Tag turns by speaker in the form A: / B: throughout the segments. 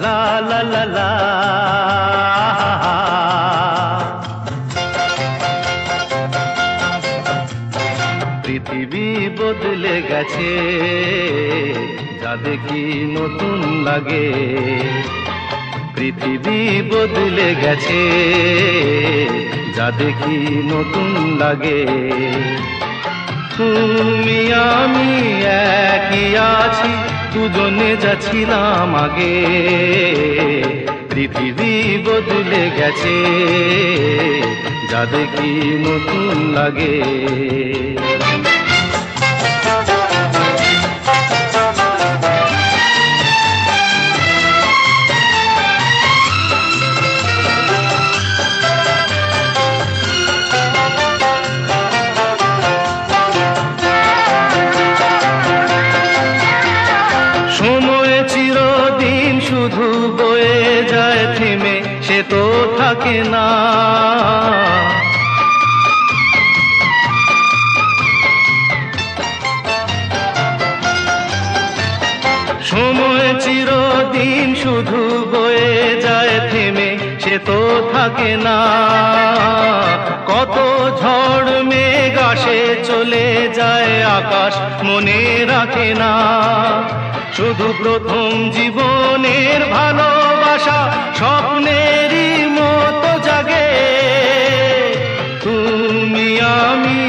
A: লা লা লা লা। পৃথিবী বদলে গেছে, যা দেখি নতুন লাগে। পৃথিবী বদলে গেছে, যা দেখি নতুন লাগে। তুমি আমি একই আছি, দুজনে যাচ্ছিলাম আগে। পৃথিবী বদলে গেছে, যা দেখি নতুন লাগে। সময় চিরদিন শুধু বয়ে যায় থেমে, সে তো থাকে না। সময় চিরদিন শুধু বয়ে যায় থেমে, সে তো থাকে না। কত ঝড় মেঘ আসে চলে যায়, আকাশ মনে রাখে না। শুধু প্রথম জীবনের ভালোবাসা স্বপ্নেরই মতো জাগে। তুমি আমি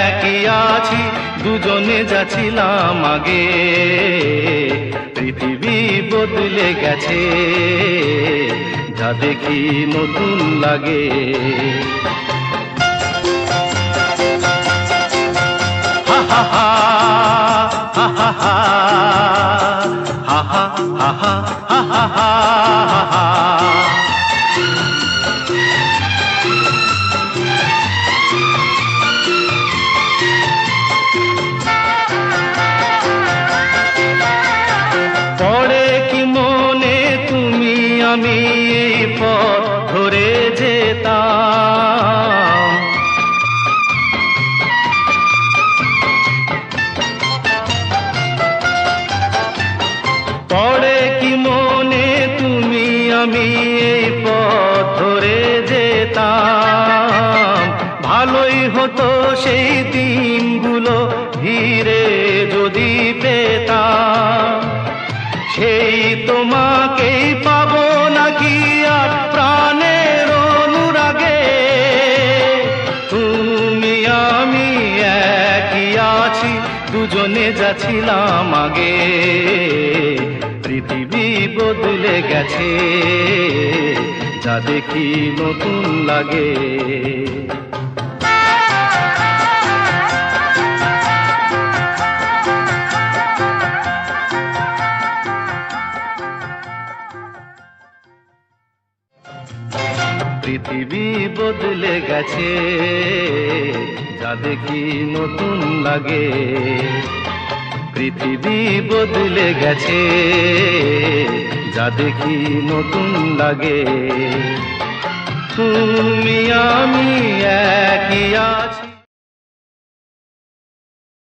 A: একই আছি, দুজনে যাচ্ছিলাম আগে। পৃথিবী বদলে গেছে, যা দেখি নতুন লাগে। হা হা হা হা হা হা হা হা হা হা হা হা হা। পড়ে কি মনে তুমি আমি এই পথ ধরে যেতাম। পড়ে কি মনে তুমি আমি এই পথ ধরে যেতাম। ভালোই হতো সেই দিনগুলো ধীরে যদি পেতাম। সেই তোমাকেই পাবো নাকি আর প্রাণের অনুরাগে। তুমি আমি একই আছি, দুজনে যাচ্ছিলাম আগে। পৃথিবী বদলে গেছে, যা দেখি নতুন লাগে। পৃথিবী বদলে গেছে, যা দেখি নতুন লাগে। পৃথিবী বদলে গেছে, যা দেখি নতুন লাগে। তুমি আমি একই আছি।